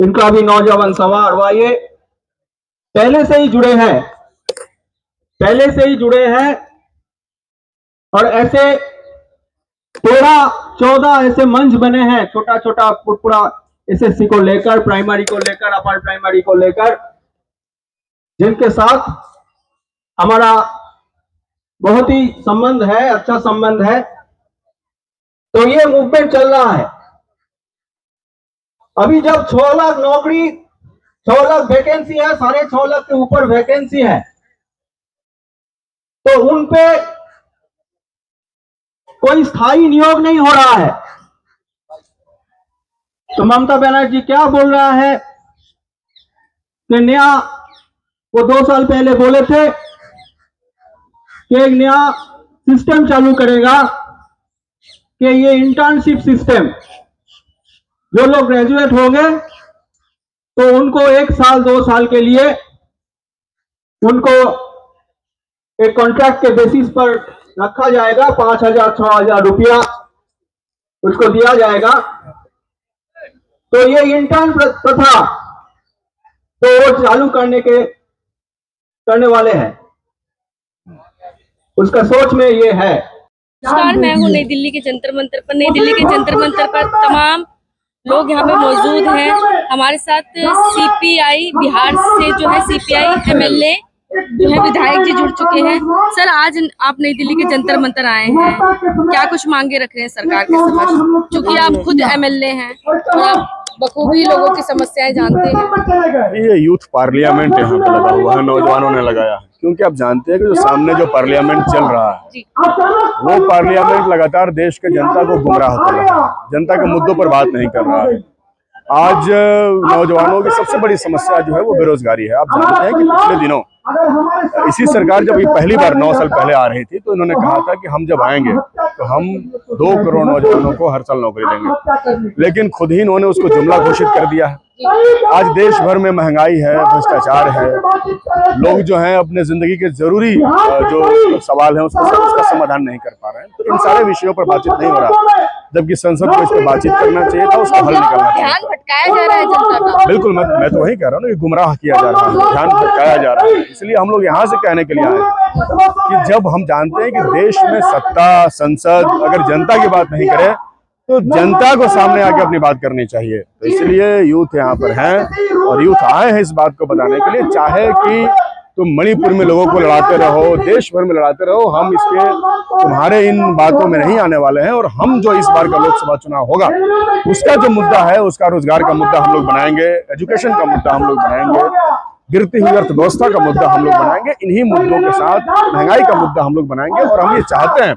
इनका भी नौजवान सवार हुआ, ये पहले से ही जुड़े हैं और ऐसे 13-14 ऐसे मंच बने हैं, छोटा छोटा पूरा एसएससी को लेकर, प्राइमरी को लेकर, अपर प्राइमरी को लेकर, जिनके साथ हमारा बहुत ही संबंध है, अच्छा संबंध है। तो ये मूवमेंट चल रहा है। अभी जब 6 लाख नौकरी, 6 लाख वैकेंसी है, 6.5 लाख के ऊपर वैकेंसी है, तो उन पे कोई स्थायी नियोग नहीं हो रहा है। तो ममता बनर्जी क्या बोल रहा है कि नया, वो 2 साल पहले बोले थे कि एक नया सिस्टम चालू करेगा कि ये इंटर्नशिप सिस्टम, जो लोग ग्रेजुएट होंगे तो उनको 1 साल 2 साल के लिए उनको एक कॉन्ट्रैक्ट के बेसिस पर रखा जाएगा, 5,000-6,000 रुपया उसको दिया जाएगा। तो ये इंटर्न प्रथा तो वो चालू करने वाले हैं, उसका सोच में ये है। नमस्कार, मैं हूँ नई दिल्ली के जंतर मंतर पर। नई दिल्ली के जंतर मंतर पर तमाम लोग यहाँ पे मौजूद हैं। हमारे साथ सीपीआई बिहार से जो है सीपीआई एमएलए जो है विधायक जी जुड़ चुके हैं। सर, आज आप नई दिल्ली के जंतर मंतर आए हैं, क्या कुछ मांगे रख रहे हैं सरकार के समक्ष? क्योंकि आप खुद एमएलए हैं और आप बखूबी लोगों की समस्याएं जानते हैं। ये यूथ पार्लियामेंट यहाँ पे लगा हुआ है, नौजवानों ने लगाया है, क्योंकि आप जानते हैं कि जो सामने जो पार्लियामेंट चल रहा है वो पार्लियामेंट लगातार देश के जनता को गुमराह कर रहा है, जनता के मुद्दों पर बात नहीं कर रहा है। आज नौजवानों की सबसे बड़ी समस्या जो है वो बेरोजगारी है। आप जानते हैं कि पिछले दिनों इसी सरकार जब ये पहली बार 9 साल पहले आ रही थी तो इन्होंने कहा था कि हम जब आएंगे तो हम 2 करोड़ नौजवानों को हर साल नौकरी देंगे, लेकिन खुद ही इन्होंने उसको जुमला घोषित कर दिया है। आज देश भर में महंगाई है, भ्रष्टाचार है, लोग जो हैं अपने जिंदगी के जरूरी जो सवाल है उसका समाधान नहीं कर पा रहे हैं। तो इन सारे विषयों पर बातचीत नहीं हो रहा, जबकि संसद को इस पर बातचीत करना चाहिए था, उसका हल निकलना चाहिए। ध्यान भटकाया जा रहा है जनता का। बिल्कुल, मैं तो वही कह रहा हूँ ना, गुमराह किया जा रहा है, ध्यान भटकाया जा रहा है। इसलिए हम लोग यहाँ से कहने के लिए आए कि जब हम जानते हैं कि देश में सत्ता, संसद अगर जनता की बात नहीं करे तो जनता को सामने आके अपनी बात करनी चाहिए। तो इसलिए यूथ यहाँ पर हैं और यूथ आए हैं इस बात को बताने के लिए, चाहे कि तुम मणिपुर में लोगों को लड़ाते रहो, देश भर में लड़ाते रहो, हम इसके तुम्हारे इन बातों में नहीं आने वाले हैं। और हम जो इस बार का लोकसभा चुनाव होगा उसका जो मुद्दा है, उसका रोजगार का मुद्दा हम लोग बनाएंगे, एजुकेशन का मुद्दा हम लोग बनाएंगे, गिरती हुई अर्थव्यवस्था का मुद्दा हम लोग बनाएंगे, इन्हीं मुद्दों के साथ महंगाई का मुद्दा हम लोग बनाएंगे। और हम ये चाहते हैं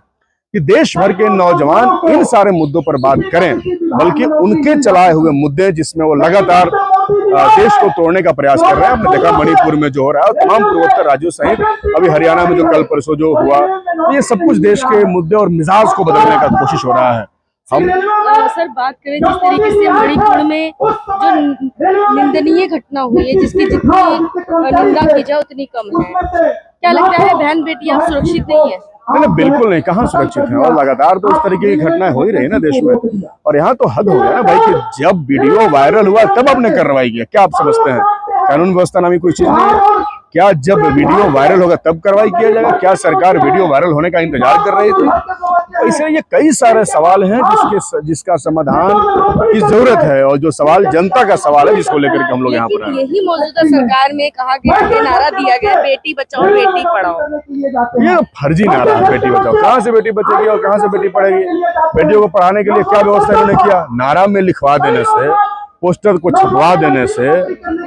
कि देश भर के नौजवान इन सारे मुद्दों पर बात करें, बल्कि उनके चलाए हुए मुद्दे जिसमें वो लगातार देश को तोड़ने का प्रयास कर रहे हैं। हमने देखा मणिपुर में जो हो रहा है, तमाम पूर्वोत्तर राज्यों सहित अभी हरियाणा में जो कल परसों जो हुआ, ये सब कुछ देश के मुद्दे और मिजाज को बदलने का कोशिश हो रहा है। हम सर बात करें जिस तरीके से मणिपुर में जो निंदनीय घटना हुई है, जिसकी जितनी निंदा की जाए उतनी कम है, क्या लगता है बहन बेटियां सुरक्षित नहीं है? नहीं, बिल्कुल नहीं, कहाँ सुरक्षित है। और लगातार तो इस तरीके की घटनाएं हो ही रही है ना देश में। और यहाँ तो हद हो गया ना भाई कि जब वीडियो वायरल हुआ तब आपने कार्रवाई किया। क्या आप समझते हैं कानून व्यवस्था नामी कोई चीज नहीं है? क्या जब वीडियो वायरल होगा तब कार्रवाई किया जाएगा? क्या सरकार वीडियो वायरल होने का इंतजार कर रही थी? तो इसलिए ये कई सारे सवाल हैं जिसका समाधान की जरूरत है, और जो सवाल जनता का सवाल है जिसको लेकर के हम लोग यहाँ पर हैं। यही मौजूदा सरकार में कहा गया है, नारा दिया गया बेटी बचाओ बेटी पढ़ाओ। ये फर्जी नारा है बेटी बचाओ। कहाँ से बेटी बचेगी और कहाँ से बेटी पढ़ेगी? बेटियों को पढ़ाने के लिए क्या व्यवस्था इन्होंने किया? नारा में लिखवा देने से, पोस्टर को छपवा देने से,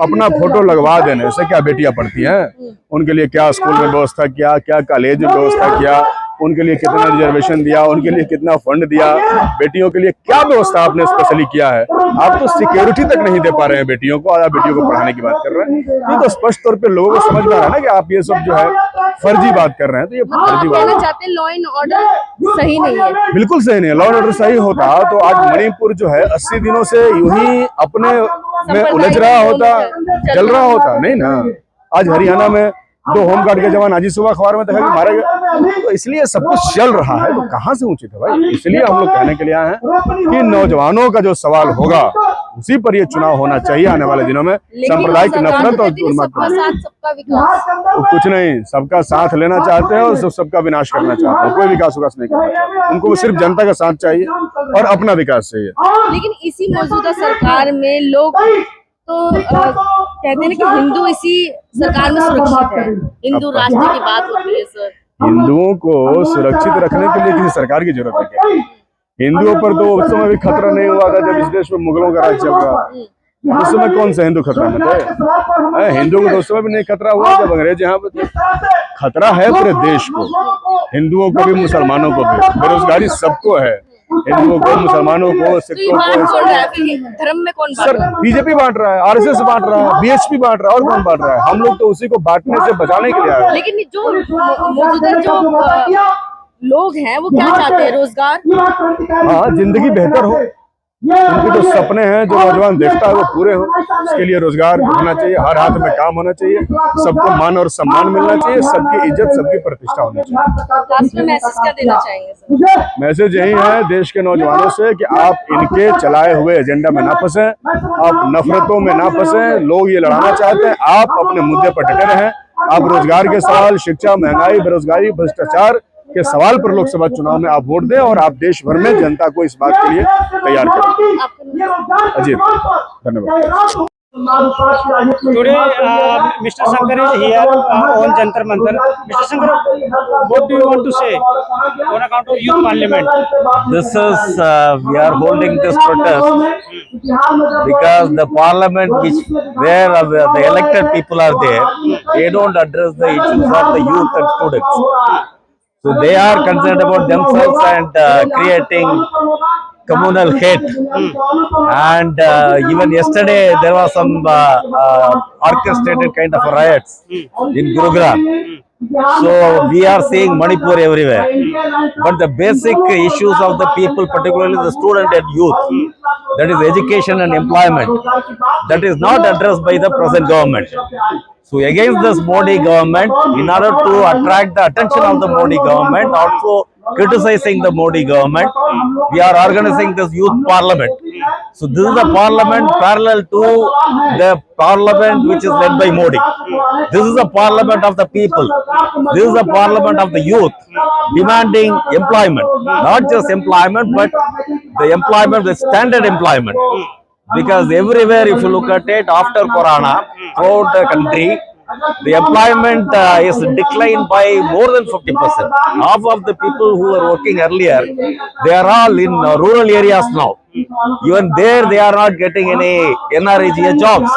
अपना फोटो लगवा देने से क्या बेटियां पढ़ती हैं? उनके लिए क्या स्कूल में व्यवस्था किया, क्या कॉलेज में व्यवस्था किया, उनके लिए कितना रिजर्वेशन दिया, उनके लिए कितना फंड दिया, बेटियों के लिए क्या व्यवस्था आपने स्पेशली किया है? आप तो सिक्योरिटी तक नहीं दे पा रहे हैं बेटियों को, और आप बेटियों को पढ़ाने की बात कर रहे हैं। ये तो स्पष्ट तौर पे लोगों को समझ में आ रहा है ना कि आप ये सब जो है फर्जी बात कर रहे हैं। तो ये फर्जी बात है। चाहते लॉ एंड ऑर्डर सही नहीं है। बिल्कुल सही नहीं है। लॉ एंड ऑर्डर सही होता तो आज मणिपुर जो है 80 दिनों से यूं ही अपने में उलझ रहा होता, चल रहा होता नहीं ना। आज हरियाणा में 2 होमगार्ड के जवान आज ही सुबह अखबार में देखा कि मारे गए। तो इसलिए सब कुछ चल रहा है, तो कहाँ से उचित है भाई? इसलिए हम लोग कहने के लिए आए हैं कि नौजवानों का जो सवाल होगा उसी पर ये चुनाव होना चाहिए आने वाले दिनों में। सांप्रदायिक नफरत और सबका साथ सबका विकास, तो कुछ नहीं, सबका साथ लेना चाहते हैं और सबका विनाश करना चाहते हैं। कोई विकास नहीं करना चाहते, उनको सिर्फ जनता का साथ चाहिए और अपना विकास चाहिए। लेकिन इसी मौजूदा सरकार में लोग तो कहते हैं ना कि हिंदू इसी सरकार में सुरक्षित है, हिंदू राष्ट्र की बात होती है सर। हिंदुओं को सुरक्षित रखने के लिए किसी सरकार की जरूरत है क्या? हिंदुओं पर तो उस समय भी खतरा नहीं हुआ था जब इस देश में मुगलों का राज चल रहा था। उस समय कौन सा हिंदू खतरा में थे? हिंदुओं को तो उस समय भी नहीं खतरा हुआ जब अंग्रेज यहाँ पे थे। खतरा है पूरे देश को, हिंदुओं को भी मुसलमानों को भी। बेरोजगारी सबको है, हिंदुओं को, मुसलमानों को, सिखों को। धर्म में कौन सर बीजेपी बांट रहा है, आरएसएस बांट रहा है, बीएचपी बांट रहा है, और कौन बांट रहा है? हम लोग तो उसी को बांटने से बचाने के लिए आए। लेकिन जो मौजूदा जो लोग हैं वो क्या चाहते हैं? रोजगार, हाँ, जिंदगी बेहतर हो, उनके जो सपने हैं जो नौजवान देखता है वो पूरे हो। उसके लिए रोजगार होना चाहिए, हर हाथ में काम होना चाहिए, सबको मान और सम्मान मिलना चाहिए, सबकी इज्जत, सबकी प्रतिष्ठा होनी चाहिए। लास्ट में मैसेज क्या देना चाहेंगे सर? मैसेज यही है देश के नौजवानों से कि आप इनके चलाए हुए एजेंडा में ना फंसे, आप नफरतों में ना फंसे। लोग ये लड़ाना चाहते हैं, आप अपने मुद्दे पर डटे रहें। आप रोजगार के सवाल, शिक्षा, महंगाई, बेरोजगारी, भ्रष्टाचार के सवाल पर लोकसभा चुनाव में आप वोट दें और आप देश भर में जनता को इस बात के लिए तैयार करें। अजीत, धन्यवाद। Today, Mr. Shankar is here on Jantar Mantar. Mr. Shankar, what do you want to say on account of youth parliament? This is we are holding this protest because the parliament where the elected people are there, they don't address the issues of the youth and students. So they are concerned about themselves and creating communal hate. And even yesterday there was some orchestrated kind of riots in Gurugram. So we are seeing Manipur everywhere. But the basic issues of the people, particularly the student and youth, that is education and employment, that is not addressed by the present government. So against this Modi government, in order to attract the attention of the Modi government, also criticizing the Modi government, we are organizing this youth parliament. So this is a parliament parallel to the parliament which is led by Modi. This is a parliament of the people. This is a parliament of the youth demanding employment, not just employment, but the employment, the standard employment. Because everywhere, if you look at it, after Corona, throughout the country, the employment is declined by more than 50%. Half of the people who were working earlier, they are all in rural areas now. Even there, they are not getting any NREGA jobs.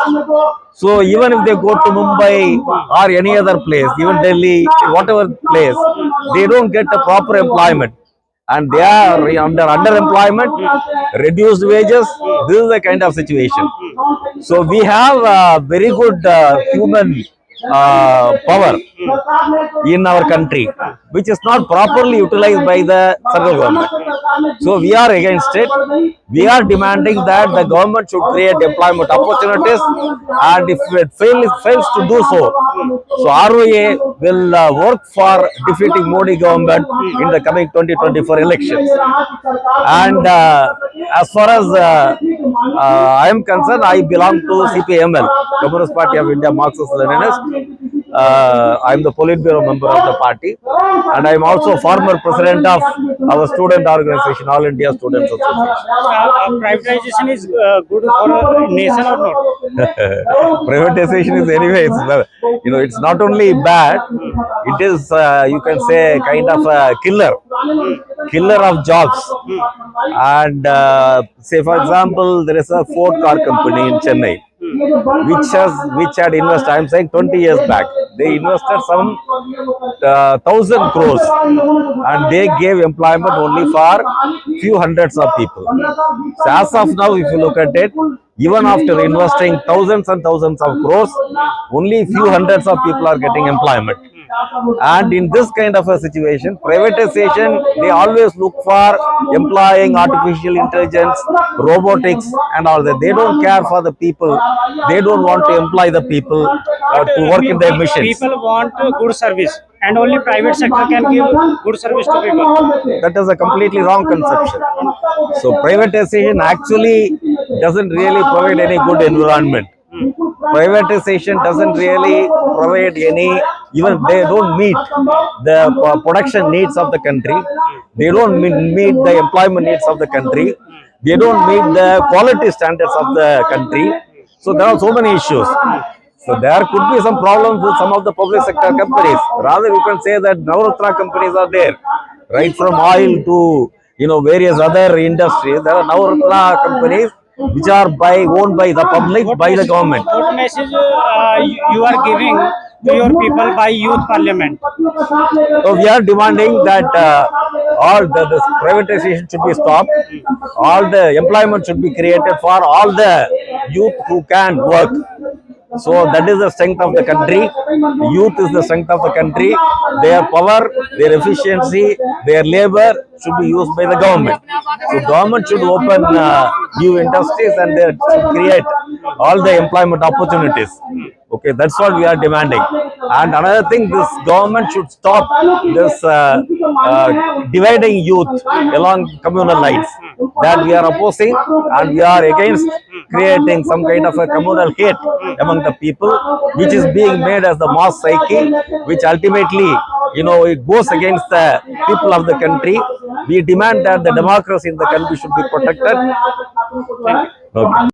So even if they go to Mumbai or any other place, even Delhi, whatever place, they don't get a proper employment. And they are under underemployment, reduced wages. This is the kind of situation. So we have very good human power in our country, which is not properly utilized by the central government. So we are against it. We are demanding that the government should create employment opportunities, and if it fails to do so, ROA will work for defeating Modi government in the coming 2024 elections. And as far as I am concerned, I belong to CPML, Communist Party of India, Marxist-Leninist. I am the Politburo member of the party, and I am also former president of our student organization, All India Students Association. Privatization is good for a nation or not? Privatization is anyway, it's not only bad, it is, you can say, kind of a killer of jobs. And say, for example, there is a Ford car company in Chennai, which had invested, I am saying 20 years back, they invested some 1,000 crores, and they gave employment only for few hundreds of people. So as of now, if you look at it, even after investing thousands and thousands of crores, only few hundreds of people are getting employment. And in this kind of a situation, privatization, they always look for employing artificial intelligence, robotics and all that. They don't care for the people. They don't want to employ the people to work in their missions. People want good service. and only private sector can give good service to people. That is a completely wrong conception. So privatization actually doesn't really provide any good environment. Privatization doesn't really provide any, even they don't meet the production needs of the country. They don't meet the employment needs of the country. They don't meet the quality standards of the country. So there are so many issues. So there could be some problems with some of the public sector companies. Rather, you can say that Navaratna companies are there, right from oil to various other industries. There are Navaratna companies which are owned by the public, by the government. What message you are giving to your people by youth parliament? So we are demanding that all this privatization should be stopped. All the employment should be created for all the youth who can work. So that is the strength of the country. Youth is the strength of the country. Their power, their efficiency, their labor should be used by the government. So government should open new industries and they should create all the employment opportunities. Okay, that's what we are demanding. And another thing, this government should stop this dividing youth along communal lines. That we are opposing, and we are against creating some kind of a communal hate among the people, which is being made as the mass psyche, which ultimately, it goes against the people of the country. We demand that the democracy in the country should be protected. Okay.